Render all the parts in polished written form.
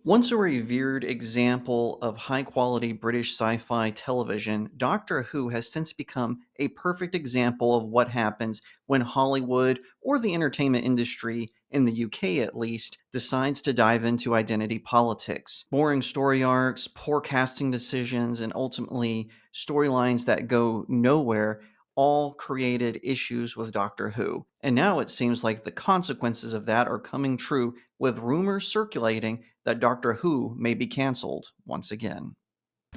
Once a revered example of high quality British sci fi television, Doctor Who has since become a perfect example of what happens when Hollywood, or the entertainment industry, in the UK at least, decides to dive into identity politics. Boring story arcs, poor casting decisions, and ultimately storylines that go nowhere all created issues with Doctor Who. And now it seems like the consequences of that are coming true with rumors circulating that Doctor Who may be cancelled once again.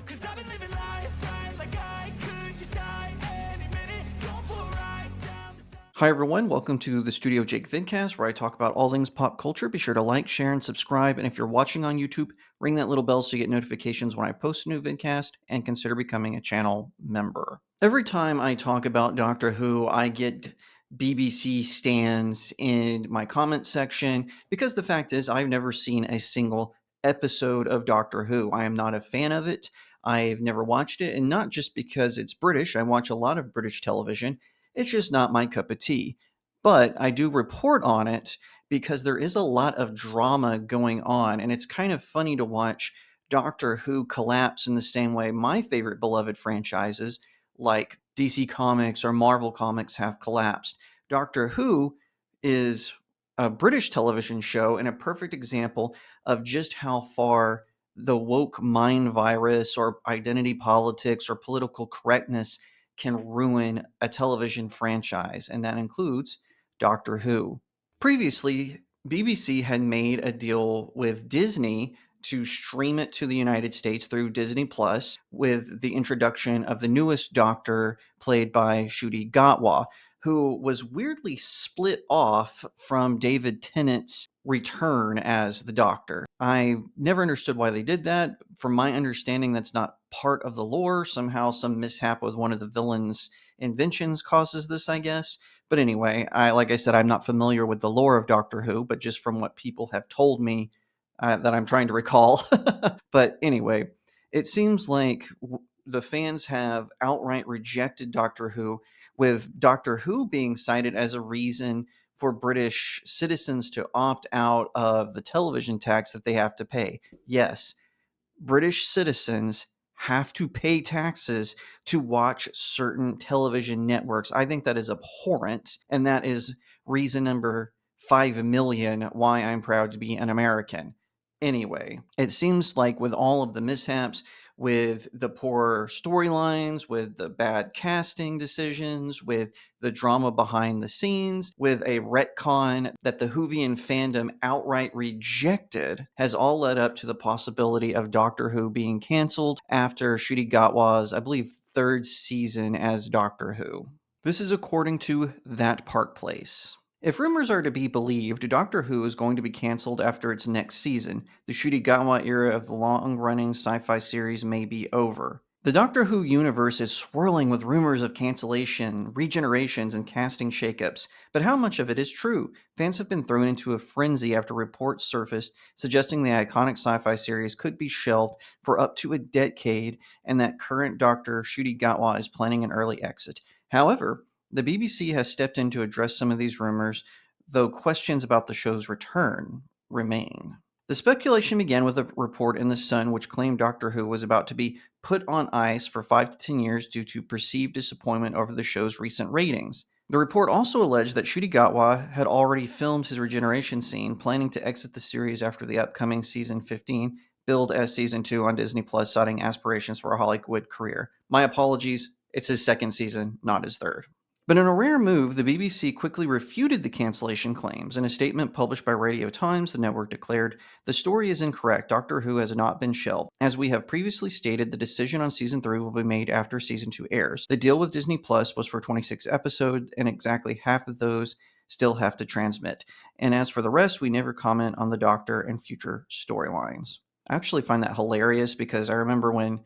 'Cause I've been living life right like I could just die any minute. Going for a ride down the side. Hi everyone, welcome to the StudioJake vidcast where I talk about all things pop culture. Be sure to like, share, and subscribe. And if you're watching on YouTube, ring that little bell so you get notifications when I post a new vidcast, and consider becoming a channel member. Every time I talk about Doctor Who, I get BBC stans in my comment section because the fact is I've never seen a single episode of Doctor Who. I am not a fan of it. I've never watched it, and not just because it's British. I watch a lot of British television. It's just not my cup of tea. But I do report on it because there is a lot of drama going on, and it's kind of funny to watch Doctor Who collapse in the same way my favorite beloved franchises, like DC Comics or Marvel Comics, have collapsed. Doctor Who is a British television show and a perfect example of just how far the woke mind virus or identity politics or political correctness can ruin a television franchise, and that includes Doctor Who. Previously, BBC had made a deal with Disney to stream it to the United States through Disney Plus with the introduction of the newest Doctor played by Ncuti Gatwa, who was weirdly split off from David Tennant's return as the Doctor. I never understood why they did that. From my understanding, that's not part of the lore. Somehow, some mishap with one of the villain's inventions causes this, I guess. But anyway, like I said, I'm not familiar with the lore of Doctor Who, but just from what people have told me that I'm trying to recall. But anyway, it seems like the fans have outright rejected Doctor Who, with Doctor Who being cited as a reason for British citizens to opt out of the television tax that they have to pay. Yes, British citizens have to pay taxes to watch certain television networks. I think that is abhorrent, and that is reason number 5 million why I'm proud to be an American. Anyway, it seems like with all of the mishaps, with the poor storylines, with the bad casting decisions, with the drama behind the scenes, with a retcon that the Whovian fandom outright rejected, has all led up to the possibility of Doctor Who being canceled after Ncuti Gatwa's, I believe, third season as Doctor Who. This is according to That Park Place. If rumors are to be believed, Doctor Who is going to be canceled after its next season. The Ncuti Gatwa era of the long-running sci-fi series may be over. The Doctor Who universe is swirling with rumors of cancellation, regenerations, and casting shakeups. But how much of it is true? Fans have been thrown into a frenzy after reports surfaced suggesting the iconic sci-fi series could be shelved for up to a decade, and that current Doctor Ncuti Gatwa is planning an early exit. However, the BBC has stepped in to address some of these rumors, though questions about the show's return remain. The speculation began with a report in The Sun which claimed Doctor Who was about to be put on ice for 5 to 10 years due to perceived disappointment over the show's recent ratings. The report also alleged that Ncuti Gatwa had already filmed his regeneration scene, planning to exit the series after the upcoming season 15, billed as season 2 on Disney Plus, citing aspirations for a Hollywood career. My apologies, it's his second season, not his third. But in a rare move, the BBC quickly refuted the cancellation claims. In a statement published by Radio Times, the network declared, "The story is incorrect. Doctor Who has not been shelved. As we have previously stated, the decision on season 3 will be made after season 2 airs. The deal with Disney Plus was for 26 episodes, and exactly half of those still have to transmit. And as for the rest, we never comment on the Doctor and future storylines." I actually find that hilarious because I remember when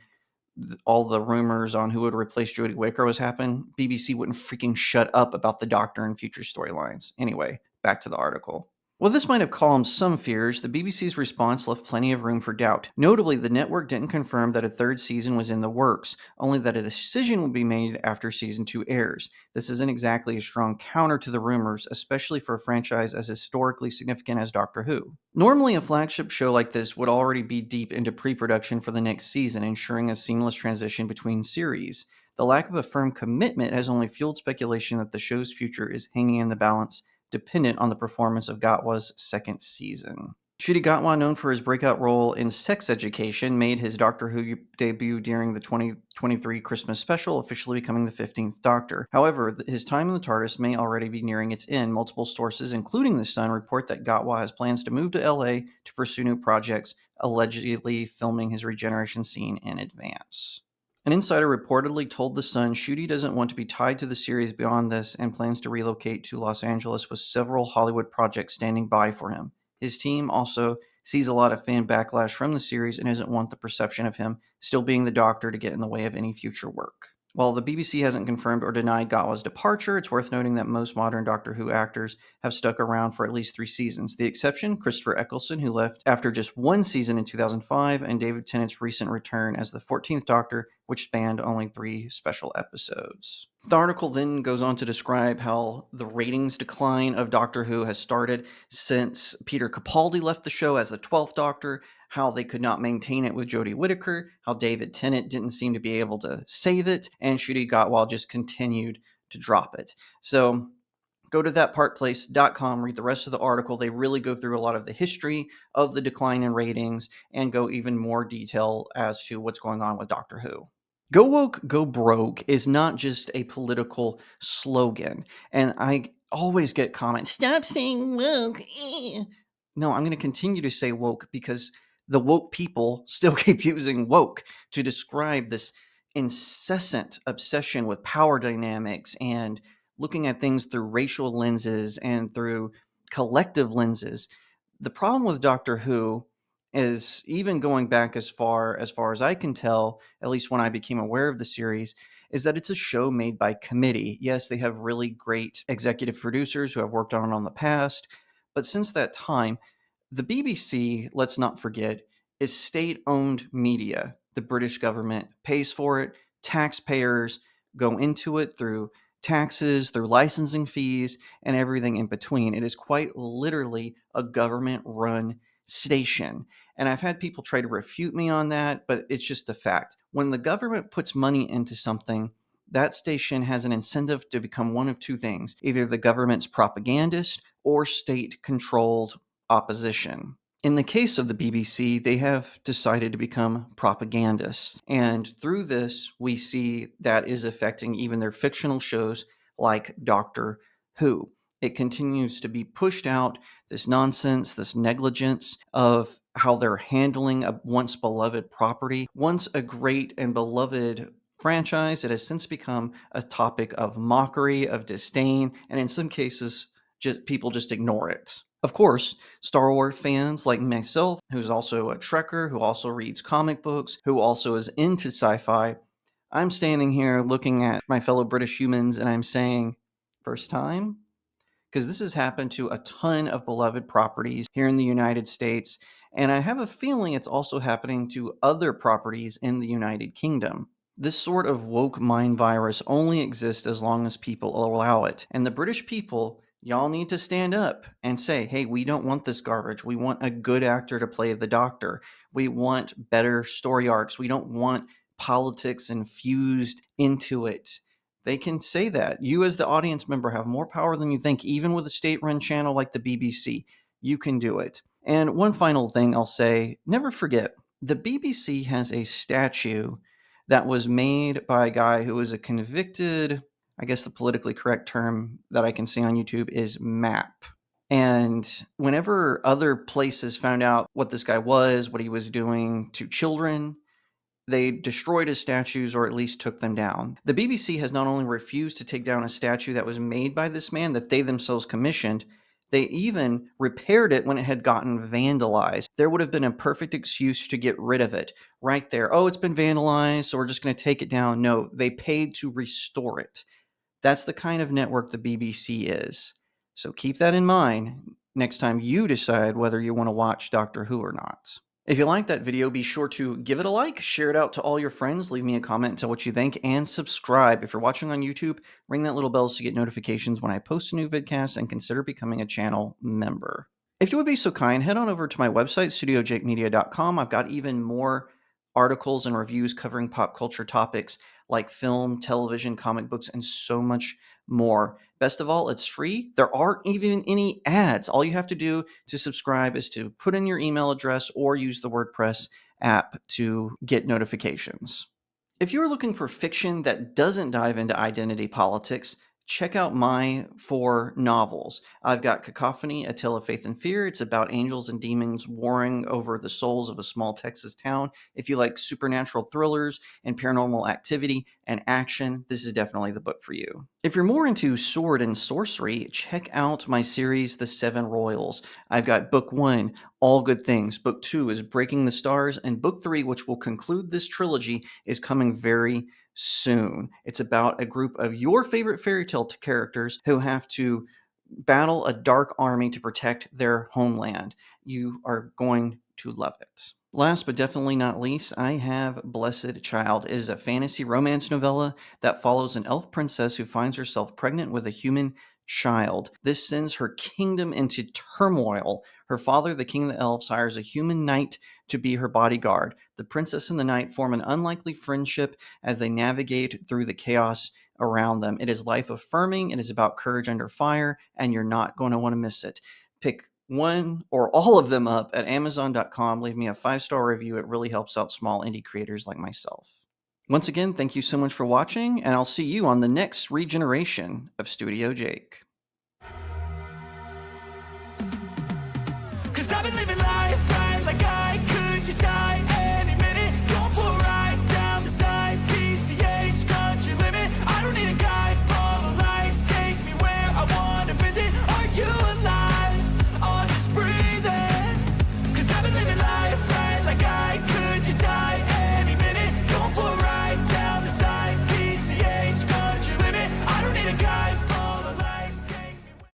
all the rumors on who would replace Jodie Whittaker was happening, BBC wouldn't freaking shut up about the Doctor and future storylines. Anyway, back to the article. While this might have calmed some fears, the BBC's response left plenty of room for doubt. Notably, the network didn't confirm that a third season was in the works, only that a decision will be made after season 2 airs. This isn't exactly a strong counter to the rumors, especially for a franchise as historically significant as Doctor Who. Normally, a flagship show like this would already be deep into pre production for the next season, ensuring a seamless transition between series. The lack of a firm commitment has only fueled speculation that the show's future is hanging in the balance dependent on the performance of Gatwa's second season. Ncuti Gatwa, known for his breakout role in Sex Education, made his Doctor Who debut during the 2023 Christmas special, officially becoming the 15th Doctor. However, his time in the TARDIS may already be nearing its end. Multiple sources, including The Sun, report that Gatwa has plans to move to LA to pursue new projects, allegedly filming his regeneration scene in advance. An insider reportedly told The Sun Ncuti doesn't want to be tied to the series beyond this and plans to relocate to Los Angeles with several Hollywood projects standing by for him. His team also sees a lot of fan backlash from the series and doesn't want the perception of him still being the Doctor to get in the way of any future work. While the BBC hasn't confirmed or denied Gatwa's departure, it's worth noting that most modern Doctor Who actors have stuck around for at least 3 seasons. The exception, Christopher Eccleston, who left after just 1 season in 2005, and David Tennant's recent return as the 14th Doctor, which spanned only 3 special episodes. The article then goes on to describe how the ratings decline of Doctor Who has started since Peter Capaldi left the show as the 12th Doctor, how they could not maintain it with Jodie Whittaker, how David Tennant didn't seem to be able to save it, and Ncuti Gatwa just continued to drop it. So go to thatpartplace.com, read the rest of the article. They really go through a lot of the history of the decline in ratings and go even more detail as to what's going on with Doctor Who. Go woke, go broke is not just a political slogan. And I always get comments, stop saying woke. No, I'm going to continue to say woke because the woke people still keep using woke to describe this incessant obsession with power dynamics and looking at things through racial lenses and through collective lenses. The problem with Doctor Who is, even going back as far as I can tell, at least when I became aware of the series, is that it's a show made by committee. Yes, they have really great executive producers who have worked on it in the past, but since that time, the BBC, let's not forget, is state-owned media. The British government pays for it. Taxpayers go into it through taxes, through licensing fees, and everything in between. It is quite literally a government-run station. And I've had people try to refute me on that, but it's just a fact. When the government puts money into something, that station has an incentive to become one of two things: either the government's propagandist or state controlled opposition. In the case of the BBC, they have decided to become propagandists. And through this, we see that is affecting even their fictional shows like Doctor Who. It continues to be pushed out, this nonsense, this negligence of how they're handling a once beloved property, once a great and beloved franchise that has since become a topic of mockery, of disdain, and in some cases, people just ignore it. Of course, Star Wars fans like myself, who's also a Trekker, who also reads comic books, who also is into sci fi, I'm standing here looking at my fellow British humans and I'm saying, first time? Because this has happened to a ton of beloved properties here in the United States, and I have a feeling it's also happening to other properties in the United Kingdom. This sort of woke mind virus only exists as long as people allow it. And the British people, y'all need to stand up and say, hey, we don't want this garbage. We want a good actor to play the Doctor. We want better story arcs. We don't want politics infused into it. They can say that. You, as the audience member, have more power than you think, even with a state run channel like the BBC. You can do it. And one final thing I'll say, never forget, the BBC has a statue that was made by a guy who was a convicted, I guess the politically correct term that I can see on YouTube is MAP. And whenever other places found out what this guy was, what he was doing to children, they destroyed his statues or at least took them down. The BBC has not only refused to take down a statue that was made by this man that they themselves commissioned, they even repaired it when it had gotten vandalized. There would have been a perfect excuse to get rid of it right there. Oh, it's been vandalized, so we're just going to take it down. No, they paid to restore it. That's the kind of network the BBC is. So keep that in mind. next time you decide whether you want to watch Doctor Who or not. If you like that video, be sure to give it a like, share it out to all your friends, leave me a comment and tell what you think, and subscribe. If you're watching on YouTube, ring that little bell to get notifications when I post a new vidcast, and consider becoming a channel member. If you would be so kind, head on over to my website, StudioJakeMedia.com. I've got even more articles and reviews covering pop culture topics like film, television, comic books, and so much more. Best of all, it's free. There aren't even any ads. All you have to do to subscribe is to put in your email address or use the WordPress app to get notifications. If you're looking for fiction that doesn't dive into identity politics, check out my 4 novels. I've got Cacophony, A Tale of Faith and Fear. It's about angels and demons warring over the souls of a small Texas town. If you like supernatural thrillers and paranormal activity and action, this is definitely the book for you. If you're more into sword and sorcery, check out my series, The Seven Royals. I've got book 1, All Good Things. Book 2 is Breaking the Stars. And book 3, which will conclude this trilogy, is coming very soon. It's about a group of your favorite fairy tale characters who have to battle a dark army to protect their homeland. You are going to love it. Last but definitely not least, I have Blessed Child. It is a fantasy romance novella that follows an elf princess who finds herself pregnant with a human child. This sends her kingdom into turmoil. Her father, the king of the elves, hires a human knight to be her bodyguard. The princess and the knight form an unlikely friendship as they navigate through the chaos around them. It is life affirming. It is about courage under fire, and you're not going to want to miss it. Pick one or all of them up at Amazon.com. Leave me a 5-star review. It really helps out small indie creators like myself. Once again, thank you so much for watching, and I'll see you on the next Regeneration of Studio Jake. 'Cause I've been living life right like I